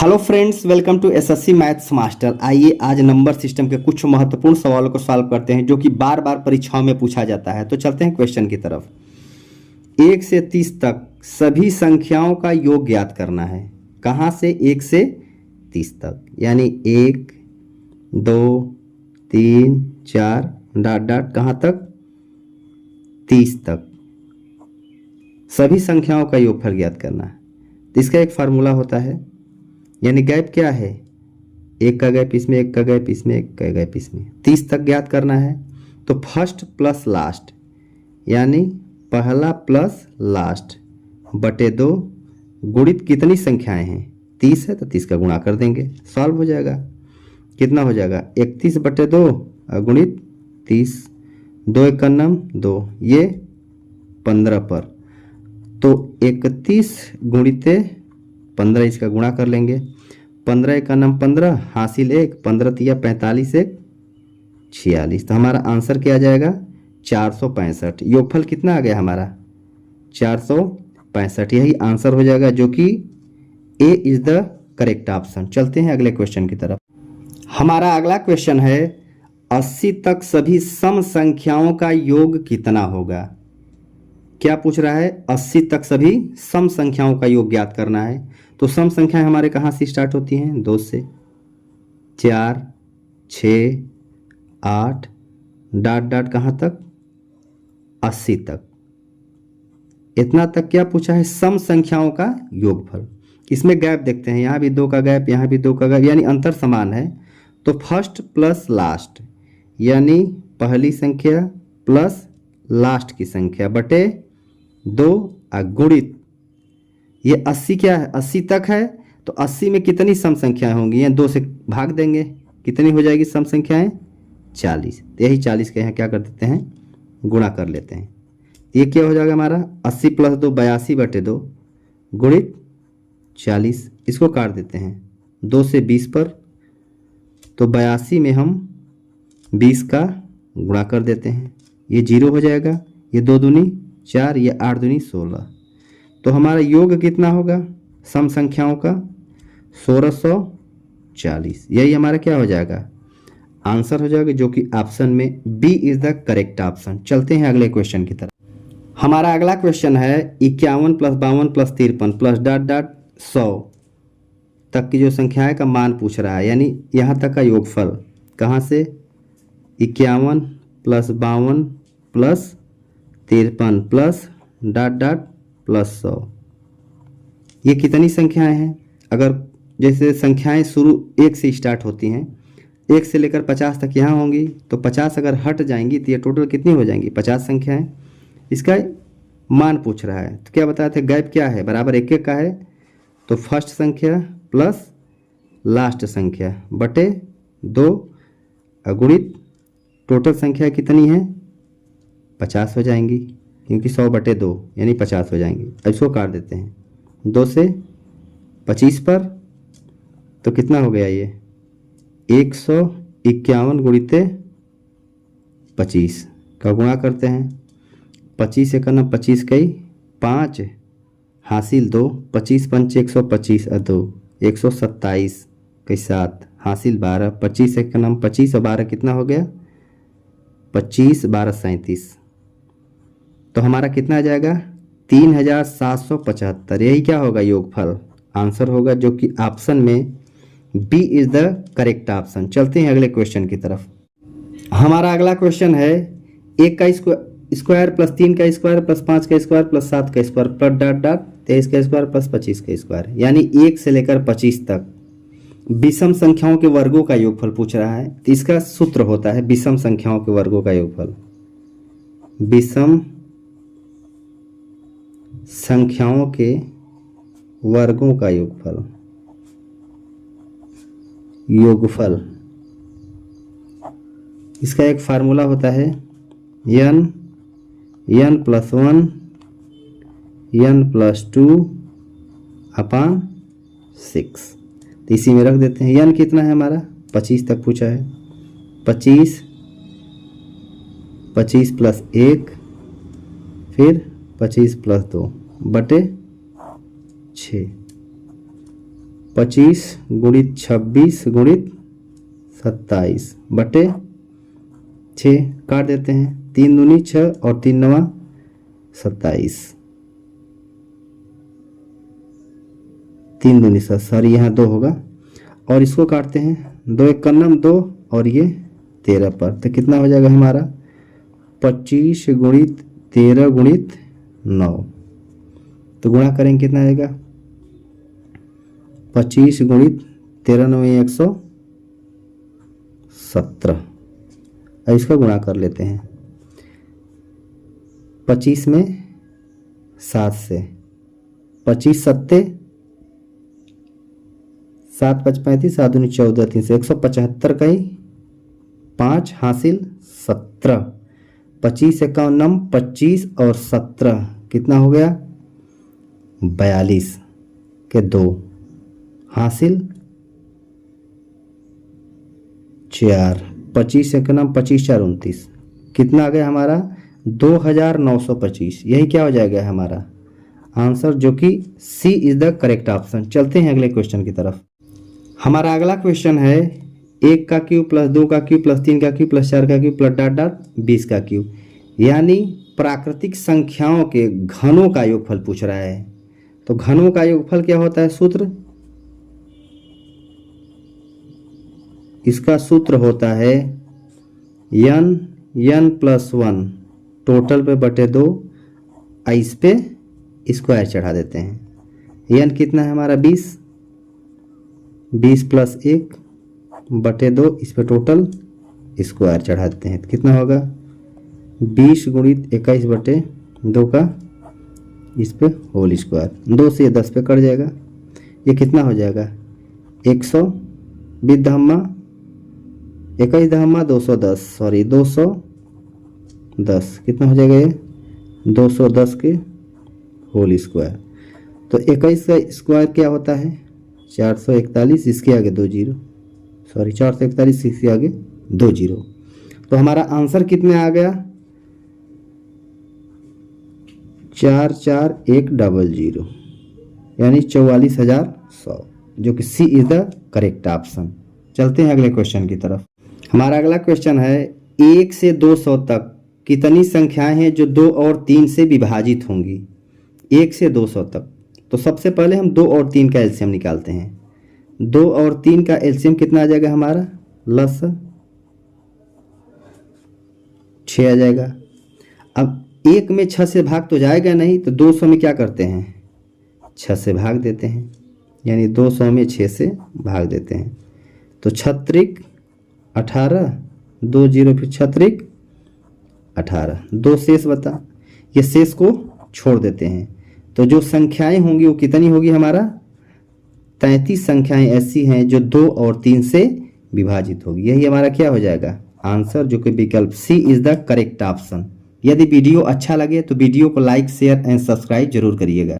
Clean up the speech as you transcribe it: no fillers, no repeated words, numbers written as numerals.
Hello friends, welcome to SSC maths master. आइए आज number system के कुछ महत्वपूर्ण सवालों को सॉल्व करते हैं जो कि बार बार परीक्षाओं में पूछा जाता है। तो चलते हैं क्वेश्चन की तरफ। 1 से 30 तक सभी संख्याओं का योग ज्ञात करना है। कहाँ से 1 से 30 तक, यानी 1 2 3 4 डॉट डॉट कहाँ तक, 30 तक सभी संख्याओं का योगफल ज्ञात करना है। तो इसका एक फार्मूला होता है, यानी गैप क्या है, 1 का गैप इसमें, 1 का गैप इसमें, 1 का गैप इसमें, 30 तक ज्ञात करना है। तो फर्स्ट प्लस लास्ट, यानी पहला प्लस लास्ट बटे 2 गुणित कितनी संख्याएं हैं, 30 है तो 30 का गुणा कर देंगे, सॉल्व हो जाएगा। कितना हो जाएगा, 31 बटे 2 गुणित 30, 2 1 2, ये 15 पर, तो 31 गुणित 15 इसका गुणा कर लेंगे। 15 1 15 हासिल 1, 15 तिया 45 1 46। तो हमारा आंसर क्या आ जाएगा, 465। योगफल कितना आ गया हमारा, 465। यही आंसर हो जाएगा, जो कि ए इज द करेक्ट ऑप्शन। चलते हैं अगले क्वेश्चन की तरफ। हमारा अगला क्वेश्चन है 80 तक सभी सम संख्याओं का योग कितना होगा। क्या पूछ रहा है, 80 तक सभी सम संख्याओं का योग ज्ञात करना है। तो सम संख्याएं हमारे कहाँ से स्टार्ट होती हैं, 2 से, 4 6 8 डॉट डॉट कहाँ तक, 80 तक। इतना तक क्या पूछा है, सम संख्याओं का योगफल। इसमें गैप देखते हैं, यहाँ भी 2 का गैप, यहाँ भी 2 का गैप, यानी अंतर समान है। तो फर्स्ट प्लस लास्ट, यानी पहली संख्या प्लस लास्ट की संख्या बटे 2 गुणित, ये 80 क्या है, 80 तक है। तो 80 में कितनी सम संख्याएं होंगी, यहाँ 2 से भाग देंगे, कितनी हो जाएगी सम संख्याएं, 40। तो यही 40 के यहाँ क्या कर देते हैं, गुणा कर लेते हैं। ये क्या हो जाएगा हमारा, 80 प्लस 2 82 बटे 2 गुणित 40। इसको काट देते हैं 2 से 20 पर, तो 82 में हम 20 का गुणा कर देते हैं, ये 0 हो जाएगा, ये 2 दूनी 4, ये 8 दूनी 16। तो हमारा योग कितना होगा सम संख्याओं का, 1640। यही हमारा क्या हो जाएगा, आंसर हो जाएगा, जो कि ऑप्शन में B is the correct option. चलते हैं अगले क्वेश्चन की तरफ। हमारा अगला क्वेश्चन है 51 plus 52 plus 53 plus dot dot 100 तक की जो संख्याएं का मान पूछ रहा है, यानी यहाँ तक का योगफल। कहाँ से, 51 plus 52 plus 53 plus dot dot plus 100। ये कितनी संख्याएं हैं, अगर जैसे संख्याएं शुरू 1 से स्टार्ट होती हैं, 1 से लेकर 50 तक यहाँ होंगी, तो 50 अगर हट जाएंगी तो ये टोटल कितनी हो जाएंगी, 50 संख्याएं। इसका मान पूछ रहा है, तो क्या बताए थे, गैप क्या है, बराबर 1 1 का है। तो फर्स्ट संख्या प्लस लास्ट संख्या बटे 2 गुणित टोटल संख्या कितनी है, 50 हो जाएंगी, क्योंकि 100 बटे 2 यानी 50 हो जाएंगी। अब इसको काट देते हैं 2 से 25 पर, तो कितना हो गया, ये 151 गुणित 25 का गुणा करते हैं। 25 1 25 कई 5 हासिल 2, 25 पंच 125 2 127 कई 7 हासिल 12, 25 1 25 और 12 कितना हो गया, 25 12 37। तो हमारा कितना आ जाएगा, 3775। यही क्या होगा, योगफल आंसर होगा, जो कि ऑप्शन में B is the correct option. चलते हैं अगले क्वेश्चन की तरफ। हमारा अगला क्वेश्चन है 1 का स्क्वायर प्लस 3 का स्क्वायर प्लस 5 का स्क्वायर प्लस 7 का स्क्वायर प्लस डॉट डॉट 23 का स्क्वायर प्लस 25 का स्क्वायर, यानी 1 से लेकर 25 तक विषम संख्याओं के वर्गों का योगफल पूछ रहा है। तो इसका सूत्र होता है विषम संख्याओं के वर्गों का योगफल। विषम संख्याओं के वर्गों का योगफल, इसका एक फार्मूला होता है n plus 1 n plus 2 upon 6। तो इसी में रख देते हैं। n कितना है हमारा, 25 तक पूछा है, 25 प्लस 1 फिर 25 प्लस 2 बटे 6। 25 गुणित 26 गुणित 27 बटे 6 काट देते हैं। 3 दूनी 6 और 3 नवा 27। 3 दूनी 7, सॉरी यहाँ 2 होगा और इसको काटते हैं। 2 एक कन्नम 2 और ये 13 पर, तो कितना हो जाएगा हमारा 25 गुणित 13 गुणित 9। तो गुणा करेंगे कितना आएगा 25 गुणित 13 9 117। अब इसका गुणा कर लेते हैं। 25 में 7 से 25 सत्ते 7 5 35 7 दूनी 14 3 से 175 का ही 5 हासिल 17। 25 51 नम 25 और 17 कितना हो गया 42 के 2 हासिल 4। 25 एक नम 25 4 29 कितना आ गया हमारा 2925। यही क्या हो जाएगा हमारा आंसर, जो कि सी इज द करेक्ट ऑप्शन। चलते हैं अगले क्वेश्चन की तरफ। हमारा अगला क्वेश्चन है 1 का क्यूब प्लस 2 का क्यूब प्लस 3 का क्यूब प्लस 4 का क्यूब प्लस डॉट डॉट 20 का क्यूब, यानी प्राकृतिक संख्याओं के घनों का योगफल पूछ रहा है। तो घनों का योगफल क्या होता है, सूत्र इसका सूत्र होता है n प्लस 1 टोटल पे बटे 2, इस पे स्क्वायर चढ़ा देते हैं। n कितना है हमारा 20 प्लस 1 बटे 2, इस पे टोटल स्क्वायर चढ़ा देते हैं। तो कितना होगा 20 गुणित 21 बटे 2 का इस पे होल स्क्वायर। 2 से 10 पे कट जाएगा, ये कितना हो जाएगा 100 बीस धम्मा 21 धम्मा 210, सॉरी 210 कितना हो जाएगा ये 210 के होल स्क्वायर। तो 21 का स्क्वायर क्या होता है 441, इसके आगे 2 जीरो, सॉरी 441 इसके आगे 2 जीरो। तो हमारा आंसर कितने आ गया 44100, यानी 44,100, जो कि सी इज द करेक्ट ऑप्शन। चलते हैं अगले क्वेश्चन की तरफ। हमारा अगला क्वेश्चन है 1 से 200 तक कितनी संख्याएं हैं जो 2 और 3 से विभाजित होंगी। 1 से 200 तक, तो सबसे पहले हम 2 और 3 का एलसीएम निकालते हैं। 2 और 3 का एलसीएम कितना आ जाएगा हमारा लस 6 आ जाएगा। अब 1 में 6 से भाग तो जाएगा नहीं, तो 200 में क्या करते हैं 6 से भाग देते हैं, यानी 200 में 6 से भाग देते हैं। तो 6 18 2 जीरो फिर 6 18, 2 शेष बता, ये शेष को छोड़ देते हैं। तो जो संख्याएं होंगी वो कितनी होगी हमारा 33 संख्याएं ऐसी हैं जो 2 और 3 से विभाजित होगी। यही हमारा क्या हो जाएगा आंसर, जो कि विकल्प सी इज द करेक्ट ऑप्शन। यदि वीडियो अच्छा लगे तो वीडियो को लाइक शेयर एंड सब्सक्राइब जरूर करिएगा।